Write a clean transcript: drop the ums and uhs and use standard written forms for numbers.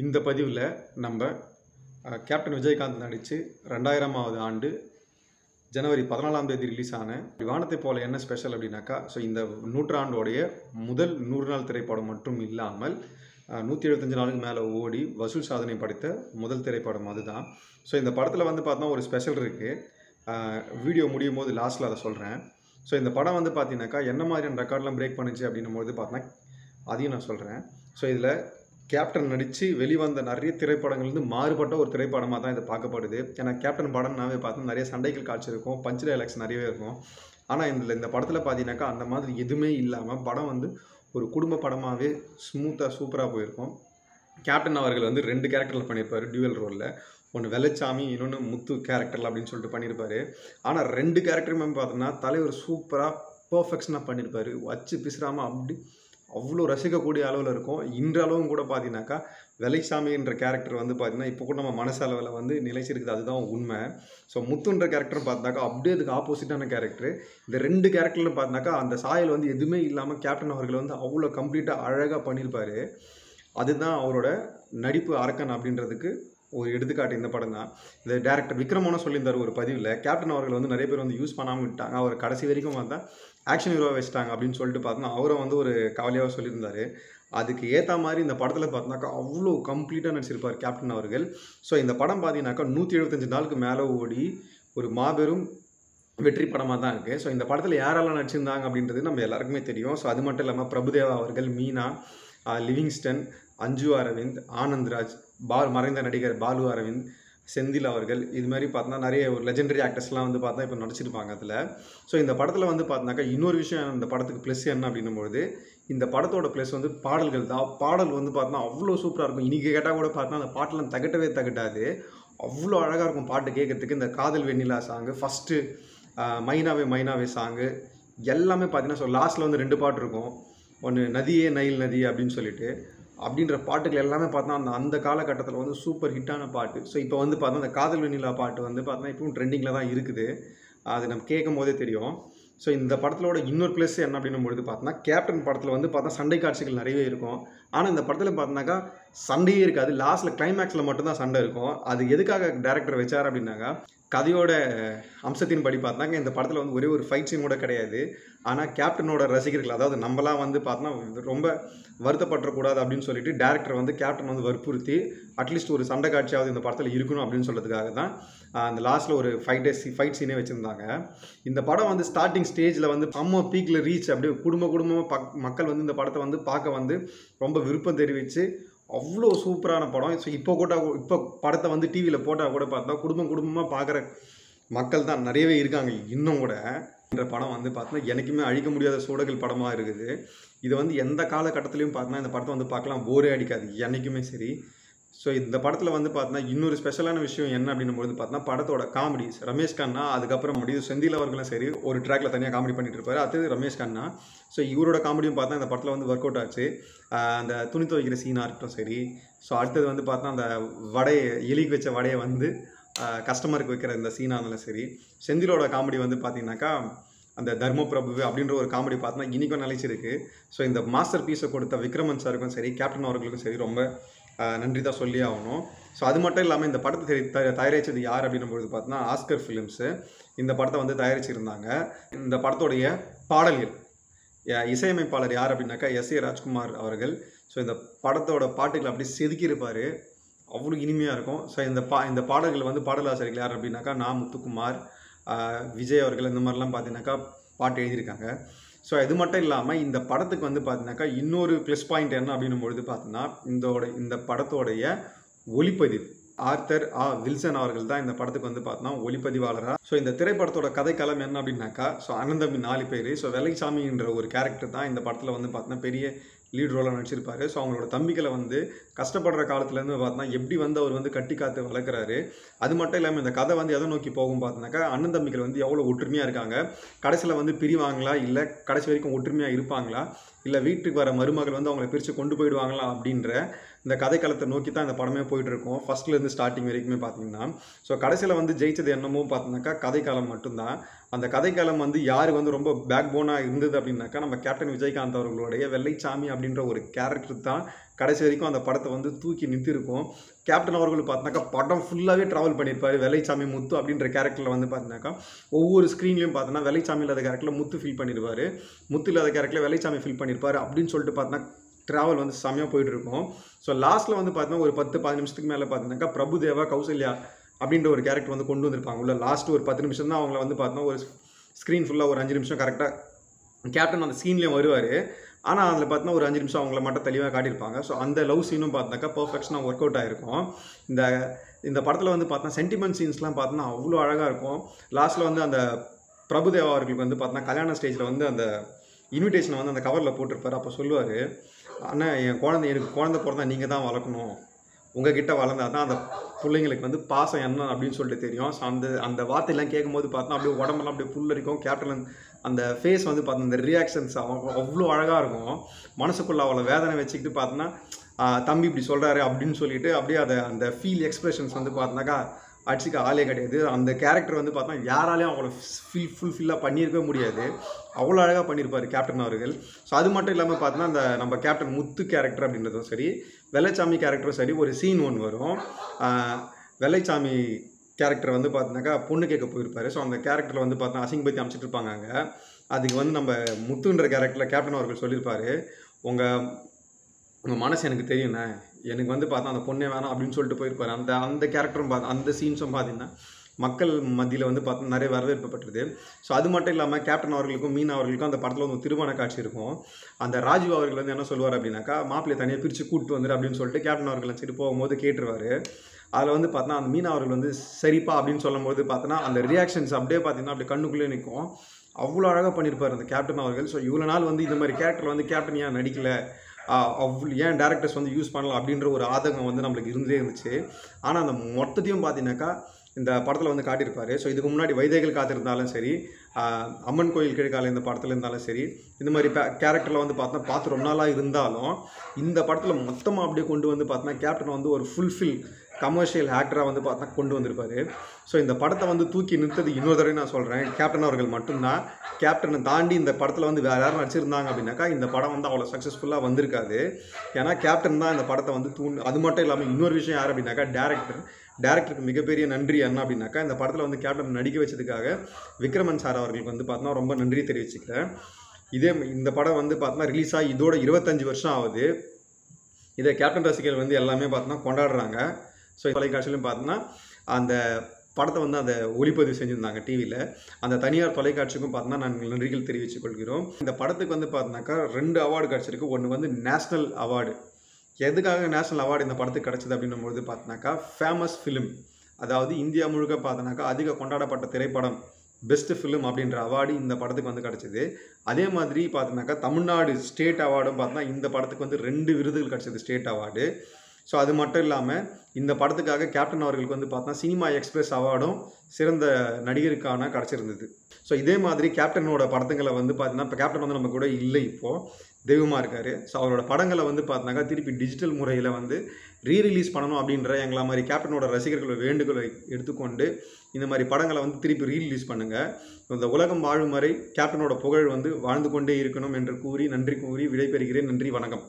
இந்த பதிவில் நம்ம கேப்டன் விஜயகாந்த் நடித்து 2000ஆவது ஆண்டு ஜனவரி 14ஆம் தேதி ரிலீஸ் ஆன வானத்தை போல என்ன ஸ்பெஷல் அப்படின்னாக்கா, ஸோ இந்த நூற்றாண்டோடைய முதல் 100 நாள் திரைப்படம் மட்டும் இல்லாமல் 175 நாளுக்கு மேலே ஓடி வசூல் சாதனை படைத்த முதல் திரைப்படம் அதுதான். ஸோ இந்த படத்தில் வந்து பார்த்தோன்னா ஒரு ஸ்பெஷல் இருக்குது. வீடியோ முடியும் போது லாஸ்ட்டில் அதை சொல்கிறேன். ஸோ இந்த படம் வந்து பார்த்தீங்கன்னாக்கா என்ன மாதிரியான ரெக்கார்ட்லாம் பிரேக் பண்ணுச்சு அப்படின்னும் போது பார்த்தோன்னா அதையும் நான் சொல்கிறேன். ஸோ இதில் கேப்டன் நடித்து வெளிவந்த நிறைய திரைப்படங்கள்லேருந்து மாறுபட்ட ஒரு திரைப்படமாக தான் இது பார்க்கப்படுது. ஏன்னா கேப்டன் படம்னாவே பார்த்தா நிறைய சண்டைகள் காட்சி இருக்கும், பஞ்ச் டைலாக்ஸ் நிறையவே இருக்கும். ஆனால் இந்த படத்தில் பார்த்தீங்கன்னாக்கா அந்த மாதிரி எதுவுமே இல்லாமல் படம் வந்து ஒரு குடும்ப படமாகவே ஸ்மூத்தாக சூப்பராக போயிருக்கும். கேப்டன் அவர்கள் வந்து 2 கேரக்டரில் பண்ணியிருப்பார் டியூவல் ரோலில். ஒன்று வெள்ளச்சாமி, இன்னொன்று முத்து கேரக்டரில் அப்படின்னு சொல்லிட்டு பண்ணியிருப்பார். ஆனால் 2 கேரக்டருமே பார்த்தோன்னா தலைவர் சூப்பராக பர்ஃபெக்ஷனாக பண்ணியிருப்பார். வச்சு பிசுறாமல் அப்படி அவ்வளோ ரசிக்கக்கூடிய அளவில் இருக்கும். இன்றளவும் கூட பார்த்தீங்கன்னாக்கா வெள்ளைசாமின்ற கேரக்டர் வந்து பார்த்தீங்கன்னா இப்போ கூட நம்ம மனசளவில் வந்து நிலைச்சிருக்குது, அதுதான் உண்மை. ஸோ முத்துன்ற கேரக்டர் பார்த்தாக்கா அப்படியே அதுக்கு ஆப்போசிட்டான கேரக்டர். இந்த 2 கேரக்டர்னு பார்த்தாக்கா அந்த சாயல் வந்து எதுவுமே இல்லாமல் கேப்டன் அவர்கள் வந்து அவ்வளோ கம்ப்ளீட்டாக அழகாக பண்ணியிருப்பார். அதுதான் அவரோட நடிப்பு அரக்கன் அப்படின்றதுக்கு ஒரு எடுத்துக்காட்டு இந்த படம் தான். இந்த டேரக்டர் விக்ரமோன்னு சொல்லியிருந்தார் ஒரு பதிவில், கேப்டன் அவர்கள் வந்து நிறைய பேர் வந்து யூஸ் பண்ணாமல் விட்டாங்க, அவர் கடைசி வரைக்கும் பார்த்தா ஆக்ஷன் ஹீரோவாக வச்சுட்டாங்க அப்படின்னு சொல்லிட்டு பார்த்தோன்னா அவரை வந்து ஒரு கவலையாக சொல்லியிருந்தார். அதுக்கு ஏற்ற மாதிரி இந்த படத்தில் பார்த்தோன்னாக்கா அவ்வளோ கம்ப்ளீட்டாக நடிச்சிருப்பார் கேப்டன் அவர்கள். ஸோ இந்த படம் பார்த்தீங்கன்னாக்கா 175 நாளுக்கு மேலே ஓடி ஒரு மாபெரும் வெற்றி படமாக தான் இருக்குது. ஸோ இந்த படத்தில் யாரெல்லாம் நடிச்சிருந்தாங்க அப்படின்றது நம்ம எல்லாருக்குமே தெரியும். ஸோ அது மட்டும் இல்லாமல் பிரபுதேவா அவர்கள், மீனா, லிவிங்ஸ்டன், அஞ்சு அரவிந்த், ஆனந்த்ராஜ், மறைந்த நடிகர் பாலு அரவிந்த், செந்தில் அவர்கள், இது மாதிரி பார்த்தோன்னா நிறைய ஒரு லெஜெண்டரி ஆக்டர்ஸ்லாம் வந்து பார்த்தா இப்போ நடிச்சிருப்பாங்க அதில். ஸோ இந்த படத்தில் வந்து பார்த்தினாக்கா இன்னொரு விஷயம் இந்த படத்துக்கு ப்ளஸ் என்ன அப்படின்னும்பொழுது இந்த படத்தோட ப்ளஸ் வந்து பாடல்கள் தான். பாடல் வந்து பார்த்தோன்னா அவ்வளோ சூப்பராக இருக்கும். இன்றைக்கி கேட்டால் கூட பார்த்தோன்னா அந்த பாட்டெலாம் தகட்டாது. அவ்வளோ அழகாக இருக்கும் பாட்டு கேட்குறதுக்கு. இந்த காதல் வெண்ணிலா சாங்கு, ஃபஸ்ட்டு மைனாவே மைனாவே சாங்கு எல்லாமே பார்த்தீங்கன்னா ஸோ லாஸ்ட்டில் வந்து 2 பாட்டு இருக்கும். ஒன்று நதியே நைல் நதி அப்படின்னு சொல்லிட்டு அப்படின்ற பாட்டுகள் எல்லாமே பார்த்தோன்னா அந்த காலகட்டத்தில் வந்து சூப்பர் ஹிட்டான பாட்டு. ஸோ இப்போ வந்து பார்த்தா அந்த காதல் வெண்ணிலா பாட்டு வந்து பார்த்தோன்னா இப்பவும் ட்ரெண்டிங்கில் தான் இருக்குது. அது நம்ம கேட்கும் போதே தெரியும். ஸோ இந்த படத்தோட இன்னொரு ப்ளஸ் என்ன அப்படின்னும் பொழுது பார்த்தோன்னா கேப்டன் படத்தில் வந்து பார்த்தா சண்டை காட்சிகள் நிறையவே இருக்கும். ஆனால் இந்த படத்தில் பார்த்தோன்னாக்கா சண்டையே இருக்காது. லாஸ்ட்டில் கிளைமேக்ஸில் மட்டும்தான் சண்டை இருக்கும். அது எதுக்காக டேரக்டர் வச்சார் அப்படின்னாக்கா கதையோட அம்சத்தின் படி பார்த்தாங்க இந்த படத்தில் வந்து ஒரே ஒரு ஃபைட் சீன் கூட கிடையாது. ஆனால் கேப்டனோட ரசிகர்கள், அதாவது நம்மளாம் வந்து பார்த்தோன்னா ரொம்ப வருத்தப்படக்கூடாது அப்படின்னு சொல்லிட்டு டேரக்டர் வந்து கேப்டன் வந்து வற்புறுத்தி அட்லீஸ்ட் ஒரு சண்டை காட்சியாவது இந்த படத்தில் இருக்கணும் அப்படின்னு சொல்கிறதுக்காக தான் அந்த லாஸ்ட்டில் ஒரு ஃபைட் சீனே வச்சுருந்தாங்க. இந்த படம் வந்து ஸ்டார்டிங் ஸ்டேஜில் வந்து செம்ம பீக்கில் ரீச், அப்படியே குடும்பமாக மக்கள் வந்து இந்த படத்தை வந்து பார்க்க வந்து ரொம்ப விருப்பம் தெரிவித்து அவ்வளோ சூப்பரான படம். ஸோ இப்போ படத்தை வந்து டிவியில் போட்டால் கூட பார்த்தா குடும்பமாக பார்க்குற மக்கள் தான் நிறையவே இருக்காங்க இன்னும் கூட. இந்த படம் வந்து பார்த்தோன்னா எனக்குமே அழிக்க முடியாத சூழல்கள் படமாக இருக்குது. இது வந்து எந்த காலகட்டத்திலையும் பார்த்தோன்னா இந்த படத்தை வந்து பார்க்கலாம், போரே அடிக்காது என்றைக்குமே சரி. ஸோ இந்த படத்தில் வந்து பார்த்தோன்னா இன்னொரு ஸ்பெஷலான விஷயம் என்ன அப்படின்னும்போது பார்த்தோன்னா படத்தோட காமெடிஸ். ரமேஷ் கண்ணா, அதுக்கப்புறம் செந்தில் அவர்களும் சரி ஒரு ட்ராக்ல தனியாக காமெடி பண்ணிட்டு இருப்பார். அடுத்தது ரமேஷ் கண்ணா. ஸோ இவரோட காமெடியும் பார்த்தா இந்த படத்தில் வந்து ஒர்க் அவுட் ஆச்சு. அந்த துணி துவைக்கிற சீனாக இருக்கட்டும் சரி. ஸோ அடுத்தது வந்து பார்த்தா அந்த எலிக்கு வச்ச வடையை வந்து கஸ்டமருக்கு வைக்கிற இந்த சீனாக இருந்தாலும் சரி. செந்திலோட காமெடி வந்து பார்த்தீங்கன்னாக்கா அந்த தர்மபிரபு அப்படின்ற ஒரு காமெடி பார்த்தோன்னா இன்றைக்கும் நிலைச்சிருக்கு. ஸோ இந்த மாஸ்டர் பீஸை கொடுத்த விக்ரமன் சாருக்கும் சரி, கேப்டன் அவர்களுக்கும் சரி ரொம்ப நன்றி தான் சொல்லி ஆகணும். ஸோ அது மட்டும் இல்லாமல் இந்த படத்தை தயாரித்தது யார் அப்படின்னும்போது பார்த்தோன்னா ஆஸ்கர் ஃபிலிம்ஸு இந்த படத்தை வந்து தயாரிச்சிருந்தாங்க. இந்த படத்தோடைய பாடல்கள் இசையமைப்பாளர் யார் அப்படின்னாக்கா எஸ்.ஏ. ராஜ்குமார் அவர்கள். ஸோ இந்த படத்தோட பாட்டுகள் அப்படி செதுக்கியிருப்பார், அவ்வளோ இனிமையாக இருக்கும். ஸோ இந்த பாடல்கள் வந்து பாடலாசிரியர்கள் யார் அப்படின்னாக்கா முத்துக்குமார், விஜய் அவர்கள், இந்த மாதிரிலாம் பார்த்தீங்கன்னாக்கா பாட்டு எழுதியிருக்காங்க. ஸோ இது மட்டும் இல்லாமல் இந்த படத்துக்கு வந்து பார்த்தீங்கன்னாக்கா இன்னொரு ப்ளஸ் பாயிண்ட் என்ன அப்படின்னும் பொழுது பார்த்தோன்னா இந்த படத்தோடைய ஒளிப்பதிவு ஆர்தர் வில்சன் அவர்கள் தான் இந்த படத்துக்கு வந்து பார்த்தோன்னா ஒளிப்பதிவாளராக. ஸோ இந்த திரைப்படத்தோட கதைக்களம் என்ன அப்படின்னாக்கா ஸோ அண்ணன் தம்பி 4 பேர். ஸோ வெள்ளைசாமின்ற ஒரு கேரக்டர் தான் இந்த படத்தில் வந்து பார்த்தோன்னா பெரிய லீட் ரோலாக நடிச்சிருப்பார். ஸோ அவங்களோட தம்பிகளை வந்து கஷ்டப்படுற காலத்துலேருந்து பார்த்தோன்னா எப்படி வந்து அவர் வந்து கட்டி காத்து வளர்க்குறாரு. அது மட்டும் இல்லாமல் இந்த கதை வந்து எதை நோக்கி போகும் பார்த்தோன்னாக்கா அண்ணன் தம்பிகள் வந்து எவ்வளோ ஒற்றுமையாக இருக்காங்க, கடைசியில் வந்து பிரிவாங்களா, இல்லை கடைசி வரைக்கும் ஒற்றுமையாக இருப்பாங்களா, இல்லை வீட்டுக்கு வர மருமகள் வந்து அவங்களை பிரித்து கொண்டு போயிடுவாங்களா அப்படின்ற இந்த கதைக்களத்தை நோக்கி தான் இந்த படமே போயிட்டுருக்கோம் ஃபஸ்ட்லேருந்து ஸ்டார்டிங் வரைக்குமே பார்த்தீங்கன்னா. ஸோ கடைசியில் வந்து ஜெயிச்சது என்னமோ பார்த்தோன்னாக்கா கதைக்காலம் மட்டும்தான். அந்த கதைக்காலம் வந்து யார் வந்து ரொம்ப பேக் போனாக இருந்தது அப்படின்னாக்கா நம்ம கேப்டன் விஜயகாந்த் அவர்களுடைய வெள்ளைச்சாமி அப்படின்ற ஒரு கேரக்டர் தான் கடைசி வரைக்கும் அந்த படத்தை வந்து தூக்கி நிறுத்திருக்கும். கேப்டன் அவர்கள் பார்த்தினாக்கா படம் ஃபுல்லாகவே ட்ராவல் பண்ணியிருப்பார். வெள்ளைச்சாமி முத்து அப்படின்ற கேரக்டரில் வந்து பார்த்தினாக்கா ஒவ்வொரு ஸ்க்ரீன்லையும் பார்த்தோன்னா வெள்ளைச்சாமி இல்லாத கேரக்டரில் முத்து ஃபீல் பண்ணியிருப்பார், முத்து இல்லாத கேரக்டரில் வெள்ளைச்சாமி ஃபீல் பண்ணியிருப்பார் அப்படின்னு சொல்லிட்டு பார்த்தோன்னா ட்ராவல் வந்து செம்மையாக போயிட்டுருக்கும். ஸோ லாஸ்ட்டில் வந்து பார்த்தீங்கன்னா ஒரு 10-15 நிமிஷத்துக்கு மேலே பார்த்தீங்கன்னாக்கா பிரபுதேவா கௌசல்யா அப்படின்ற ஒரு கேரக்டர் வந்து கொண்டு வந்திருப்பாங்க உள்ள. லாஸ்ட்டு ஒரு 10 நிமிஷம் தான் அவங்கள வந்து பார்த்தோன்னா ஒரு ஸ்க்ரீன் ஃபுல்லாக ஒரு 5 நிமிஷம் கரெக்டாக கேப்டன் அந்த சீன்லேயும் வருவார். ஆனால் அதில் பார்த்தீங்கன்னா ஒரு 5 நிமிஷம் அவங்கள மட்டும் தெளிவாக காட்டியிருப்பாங்க. ஸோ அந்த லவ் சீனும் பார்த்தாக்கா பர்ஃபெக்ஷனாக ஒர்க் அவுட் ஆகிருக்கும். இந்த படத்தில் வந்து பார்த்தா சென்டிமெண்ட் சீன்ஸ்லாம் பார்த்தோன்னா அவ்வளோ அழகாக இருக்கும். லாஸ்ட்டில் வந்து அந்த பிரபுதேவா அவர்களுக்கு வந்து பார்த்தோன்னா கல்யாண ஸ்டேஜில் வந்து அந்த இன்விடேஷனை வந்து அந்த கவரில் போட்டிருப்பார். அப்போ சொல்லுவார், அண்ணா எனக்கு குழந்தை பிறந்தா நீங்கள் தான் வளர்க்கணும், உங்ககிட்ட வளர்ந்தா தான் அந்த பிள்ளைங்களுக்கு வந்து பாசம் என்ன அப்படின்னு சொல்லிட்டு தெரியும். ஸோ அந்த வார்த்தையெல்லாம் கேட்கும்போது பார்த்தா அப்படியே உடம்பெல்லாம் அப்படியே புல்லரிக்கும். கேப்டன் அந்த ஃபேஸ் வந்து பார்த்தா அந்த ரியாக்ஷன்ஸ் அவ்வளோ அழகாக இருக்கும். மனசுக்குள்ளே அவ்வளோ வேதனை வச்சுக்கிட்டு பார்த்தோன்னா தம்பி இப்படி சொல்கிறாரு அப்படின்னு சொல்லிட்டு அப்படியே அந்த ஃபீல் எக்ஸ்பிரஷன்ஸ் வந்து பார்த்தினாக்கா அடிச்சுக்க ஆளே கிடையாது. அந்த கேரக்டர் வந்து பார்த்தா யாராலையும் அவ்வளோ ஃபுல்ஃபில்லாக பண்ணியிருக்கவே முடியாது. அவ்வளோ அழகாக பண்ணியிருப்பார் கேப்டன் அவர்கள். ஸோ அது மட்டும் இல்லாமல் பார்த்தோன்னா அந்த நம்ம கேப்டன் முத்து கேரக்டர் அப்படின்றதும் சரி, வெள்ளைச்சாமி கேரக்டரும் சரி, ஒரு சீன் ஒன்று வரும். வெள்ளைச்சாமி கேரக்டர் வந்து பார்த்தினாக்கா பொண்ணு கேட்க போயிருப்பார். ஸோ அந்த கேரக்டரில் வந்து பார்த்தா அசிங்கப்படுத்தி அமைச்சிட்டு இருப்பாங்க அங்கே. அதுக்கு வந்து நம்ம முத்துன்ற கேரக்டரில் கேப்டன் அவர்கள் சொல்லியிருப்பார், உங்கள் மனசு எனக்கு தெரியுண்ணே, எனக்கு வந்து பார்த்தா அந்த பொண்ணே வேணாம் அப்படின்னு சொல்லிட்டு போயிருப்பார். அந்த கேரக்டரும் அந்த சீன்ஸும் பார்த்தீங்கன்னா மக்கள் மத்தியில் வந்து பார்த்தா நிறைய வரவேற்பு பெற்றது. ஸோ அது மட்டும் இல்லாமல் கேப்டன் அவர்களுக்கும் மீனா அவர்களுக்கும் அந்த படத்தில் வந்து திருமண காட்சி இருக்கும். அந்த ராஜீவ் அவர்கள் வந்து என்ன சொல்லுவார் அப்படின்னாக்கா, மாப்பிள்ளையை தனியாக பிரித்து கூப்பிட்டு வந்துரு அப்படின்னு சொல்லிட்டு கேப்டன் அவர்கள் சரி போகும்போது கேட்டுருவார். அதில் வந்து பார்த்தோன்னா அந்த மீனா அவர்கள் வந்து சரிப்பா அப்படின்னு சொல்லும்போது பார்த்தோன்னா அந்த ரியாக்ஷன்ஸ் அப்படியே பார்த்தீங்கன்னா அப்படியே கண்ணுக்குள்ளே நிற்கும். அவ்வளோ அழகாக பண்ணியிருப்பார் அந்த கேப்டன் அவர்கள். ஸோ இவ்வளோ நாள் வந்து இந்த மாதிரி கேரக்டர் வந்து கேப்டன் ஏன் நடிக்கலை, ஏன் டேரக்டர்ஸ் வந்து யூஸ் பண்ணலாம் அப்படின்ற ஒரு ஆதங்கம் வந்து நம்மளுக்கு இருந்தே இருந்துச்சு. ஆனால் அந்த மொத்தத்தையும் பார்த்தீங்கன்னாக்கா இந்த படத்தில் வந்து காட்டியிருப்பார். ஸோ இதுக்கு முன்னாடி வைதைகள் காத்திருந்தாலும் சரி, அம்மன் கோயில் கிழக்கால இந்த படத்தில் இருந்தாலும் சரி, இந்த மாதிரி கேரக்டரில் வந்து பார்த்து ரொம்ப நாளாக இருந்தாலும் இந்த படத்தில் மொத்தமாக அப்படியே கொண்டு வந்து பார்த்தோன்னா கேப்டன் வந்து ஒரு ஃபுல்ஃபில் கமர்ஷியல் ஆக்டராக வந்து பார்த்தா கொண்டு வந்திருப்பார். ஸோ இந்த படத்தை வந்து தூக்கி நிறுத்தது இன்னொரு தடவை நான் சொல்கிறேன், கேப்டன் அவர்கள் மட்டும்தான். கேப்டனை தாண்டி இந்த படத்தில் வந்து வேறு யாரும் நடிச்சிருந்தாங்க அப்படின்னாக்கா இந்த படம் வந்து அவ்வளோ சக்ஸஸ்ஃபுல்லாக வந்திருக்காது. ஏன்னா கேப்டன் தான் இந்த படத்தை வந்து அது மட்டும் இல்லாமல் இன்னொரு விஷயம் யார் அப்படின்னாக்கா டேரக்டருக்கு மிகப்பெரிய நன்றி என்ன அப்படின்னாக்கா, இந்த படத்தில் வந்து கேப்டன் நடிக்க வச்சதுக்காக விக்ரமன் சார் அவர்களுக்கு வந்து பார்த்தோன்னா ரொம்ப நன்றி தெரிவிச்சுக்கிறேன். இந்த படம் வந்து பார்த்தோன்னா ரிலீஸ் ஆகி இதோட 25 வருஷம் ஆகுது. இதை கேப்டன் ரசிகர்கள் வந்து எல்லாமே பார்த்தோன்னா கொண்டாடுறாங்க. ஸோ தொலைக்காட்சியிலும் பார்த்தோன்னா அந்த படத்தை வந்து அதை ஒளிப்பதிவு செஞ்சுருந்தாங்க டிவியில். அந்த தனியார் தொலைக்காட்சிக்கும் பார்த்தோன்னா நாங்கள் நன்றிகள் தெரிவித்துக் கொள்கிறோம். இந்த படத்துக்கு வந்து பார்த்தோன்னாக்கா 2 அவார்டு கிடச்சிருக்கு. ஒன்று வந்து நேஷ்னல் அவார்டு. எதுக்காக நேஷ்னல் அவார்டு இந்த படத்துக்கு கிடச்சிது அப்படின்னும்போது பார்த்தோன்னாக்கா ஃபேமஸ் ஃபிலிம், அதாவது இந்தியா முழுக்க பார்த்தோன்னாக்கா அதிக கொண்டாடப்பட்ட திரைப்படம் பெஸ்ட் ஃபிலிம் அப்படின்ற அவார்டு இந்த படத்துக்கு வந்து கிடச்சிது. அதே மாதிரி பார்த்தோன்னாக்கா தமிழ்நாடு ஸ்டேட் அவார்டும் பார்த்தோன்னா இந்த படத்துக்கு வந்து 2 விருதுகள் கிடச்சிது ஸ்டேட் அவார்டு. ஸோ அது மட்டும் இல்லாமல் இந்த படத்துக்காக கேப்டன் அவர்களுக்கு வந்து பார்த்தோன்னா சினிமா எக்ஸ்பிரஸ் அவார்டும் சிறந்த நடிகருக்கான கிடச்சிருந்தது. ஸோ இதே மாதிரி கேப்டனோட படத்துங்களை வந்து பார்த்தீங்கன்னா இப்போ கேப்டன் வந்து நம்ம கூட இல்லை, இப்போது தெய்வமாக இருக்கார். ஸோ அவரோட படங்களை வந்து பார்த்தோன்னாக்கா திருப்பி டிஜிட்டல் முறையில் வந்து ரீரிலீஸ் பண்ணணும் அப்படின்ற எங்களை மாதிரி கேப்டனோட ரசிகர்களோட வேண்டுகோளை எடுத்துக்கொண்டு இந்த மாதிரி படங்களை வந்து திருப்பி ரீரிலீஸ் பண்ணுங்கள். இந்த உலகம் வாழும் வரை கேப்டனோட புகழ் வந்து வாழ்ந்து கொண்டே இருக்கணும் என்று கூறி நன்றி கூறி விடைபெறுகிறேன். நன்றி, வணக்கம்.